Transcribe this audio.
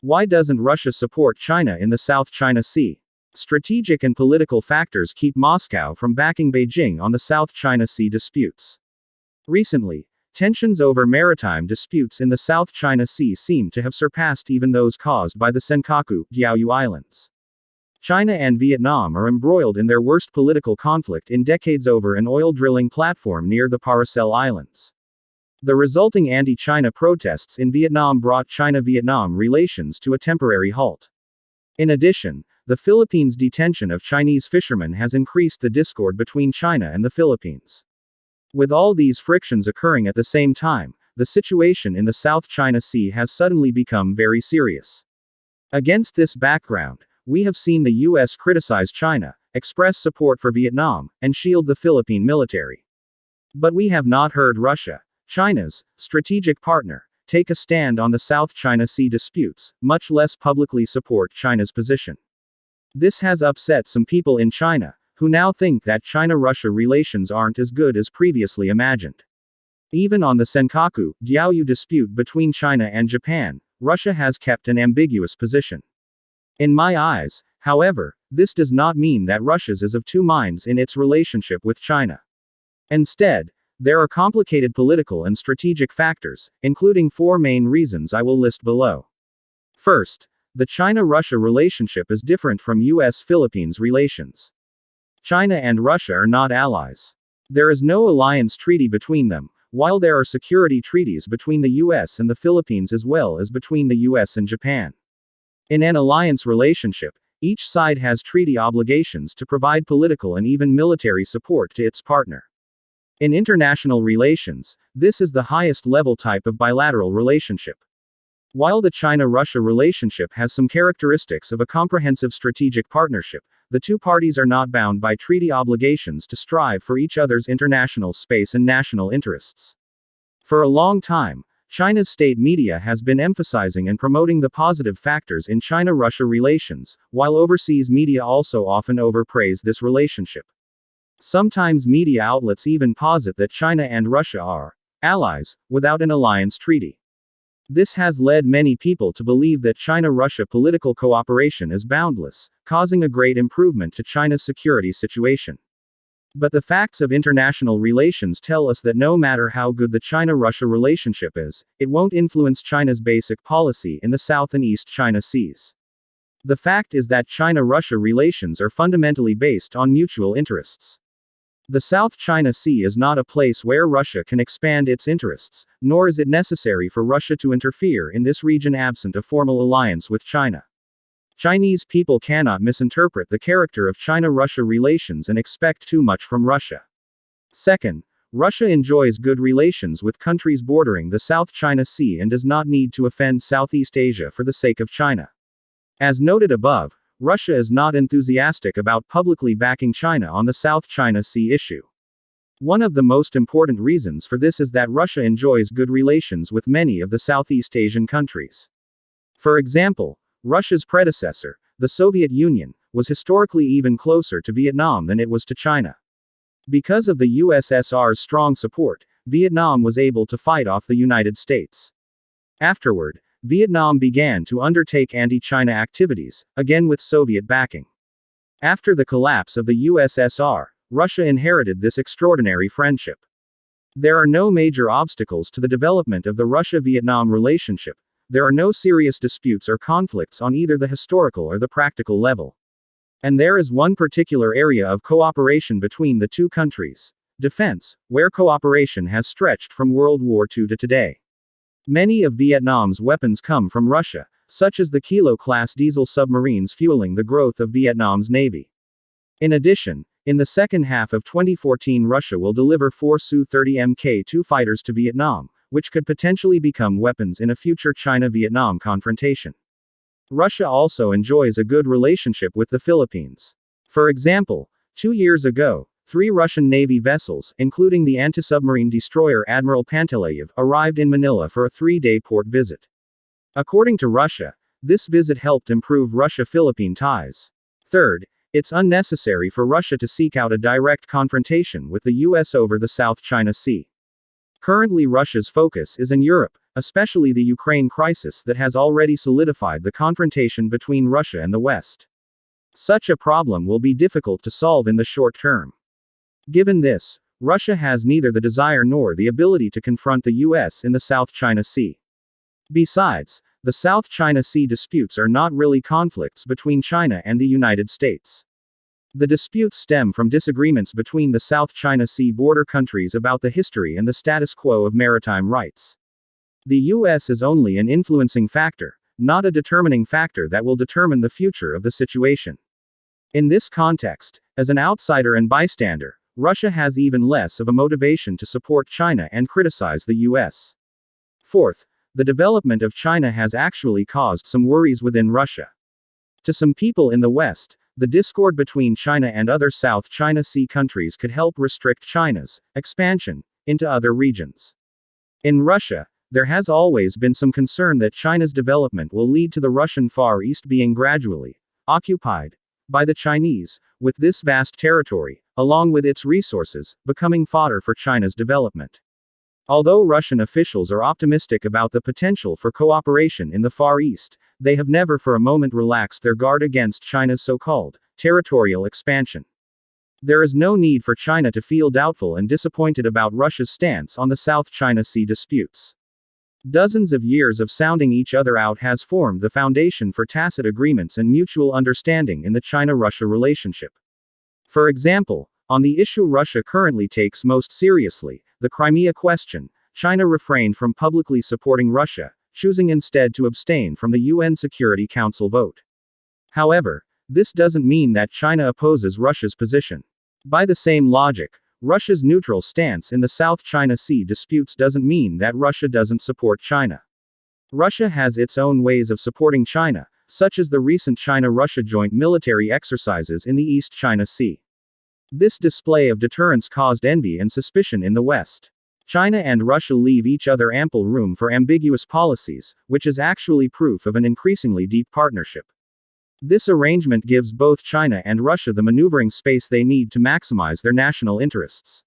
Why doesn't Russia support China in the South China Sea? Strategic and political factors keep Moscow from backing Beijing on the South China Sea disputes. Recently, tensions over maritime disputes in the South China Sea seem to have surpassed even those caused by the Senkaku, Diaoyu Islands. China and Vietnam are embroiled in their worst political conflict in decades over an oil drilling platform near the Paracel Islands. The resulting anti-China protests in Vietnam brought China-Vietnam relations to a temporary halt. In addition, the Philippines' detention of Chinese fishermen has increased the discord between China and the Philippines. With all these frictions occurring at the same time, the situation in the South China Sea has suddenly become very serious. Against this background, we have seen the U.S. criticize China, express support for Vietnam, and shield the Philippine military. But we have not heard Russia, China's strategic partner, take a stand on the South China Sea disputes, much less publicly support China's position. This has upset some people in China, who now think that China-Russia relations aren't as good as previously imagined. Even on the Senkaku, Diaoyu dispute between China and Japan, Russia has kept an ambiguous position. In my eyes, however, this does not mean that Russia is of two minds in its relationship with China. Instead, there are complicated political and strategic factors, including four main reasons I will list below. First, the China-Russia relationship is different from US-Philippines relations. China and Russia are not allies. There is no alliance treaty between them, while there are security treaties between the US and the Philippines as well as between the US and Japan. In an alliance relationship, each side has treaty obligations to provide political and even military support to its partner. In international relations, this is the highest level type of bilateral relationship. While the China-Russia relationship has some characteristics of a comprehensive strategic partnership, the two parties are not bound by treaty obligations to strive for each other's international space and national interests. For a long time, China's state media has been emphasizing and promoting the positive factors in China-Russia relations, while overseas media also often overpraise this relationship. Sometimes media outlets even posit that China and Russia are allies, without an alliance treaty. This has led many people to believe that China-Russia political cooperation is boundless, causing a great improvement to China's security situation. But the facts of international relations tell us that no matter how good the China-Russia relationship is, it won't influence China's basic policy in the South and East China Seas. The fact is that China-Russia relations are fundamentally based on mutual interests. The South China Sea is not a place where Russia can expand its interests, nor is it necessary for Russia to interfere in this region absent a formal alliance with China. Chinese people cannot misinterpret the character of China-Russia relations and expect too much from Russia. Second, Russia enjoys good relations with countries bordering the South China Sea and does not need to offend Southeast Asia for the sake of China. As noted above, Russia is not enthusiastic about publicly backing China on the South China Sea issue. One of the most important reasons for this is that Russia enjoys good relations with many of the Southeast Asian countries. For example, Russia's predecessor, the Soviet Union, was historically even closer to Vietnam than it was to China. Because of the USSR's strong support, Vietnam was able to fight off the United States. Afterward, Vietnam began to undertake anti-China activities, again with Soviet backing. After the collapse of the USSR, Russia inherited this extraordinary friendship. There are no major obstacles to the development of the Russia-Vietnam relationship. There are no serious disputes or conflicts on either the historical or the practical level. And there is one particular area of cooperation between the two countries: defense, where cooperation has stretched from World War II to today. Many of Vietnam's weapons come from Russia, such as the Kilo-class diesel submarines fueling the growth of Vietnam's navy. In addition, in the second half of 2014 Russia will deliver 4 Su-30 Mk2 fighters to Vietnam, which could potentially become weapons in a future China-Vietnam confrontation. Russia also enjoys a good relationship with the Philippines. For example, 2 years ago, 3 Russian Navy vessels, including the anti-submarine destroyer Admiral Panteleiev, arrived in Manila for a 3-day port visit. According to Russia, this visit helped improve Russia-Philippine ties. Third, it's unnecessary for Russia to seek out a direct confrontation with the US over the South China Sea. Currently Russia's focus is in Europe, especially the Ukraine crisis that has already solidified the confrontation between Russia and the West. Such a problem will be difficult to solve in the short term. Given this, Russia has neither the desire nor the ability to confront the US in the South China Sea. Besides, the South China Sea disputes are not really conflicts between China and the United States. The disputes stem from disagreements between the South China Sea border countries about the history and the status quo of maritime rights. The US is only an influencing factor, not a determining factor that will determine the future of the situation. In this context, as an outsider and bystander, Russia has even less of a motivation to support China and criticize the US. Fourth, the development of China has actually caused some worries within Russia. To some people in the West, the discord between China and other South China Sea countries could help restrict China's expansion into other regions. In Russia, there has always been some concern that China's development will lead to the Russian Far East being gradually occupied by the Chinese, with this vast territory, along with its resources, becoming fodder for China's development. Although Russian officials are optimistic about the potential for cooperation in the Far East, they have never for a moment relaxed their guard against China's so-called territorial expansion. There is no need for China to feel doubtful and disappointed about Russia's stance on the South China Sea disputes. Dozens of years of sounding each other out has formed the foundation for tacit agreements and mutual understanding in the China-Russia relationship. For example, on the issue Russia currently takes most seriously, the Crimea question, China refrained from publicly supporting Russia, choosing instead to abstain from the UN Security Council vote. However, this doesn't mean that China opposes Russia's position. By the same logic, Russia's neutral stance in the South China Sea disputes doesn't mean that Russia doesn't support China. Russia has its own ways of supporting China, such as the recent China-Russia joint military exercises in the East China Sea. This display of deterrence caused envy and suspicion in the West. China and Russia leave each other ample room for ambiguous policies, which is actually proof of an increasingly deep partnership. This arrangement gives both China and Russia the maneuvering space they need to maximize their national interests.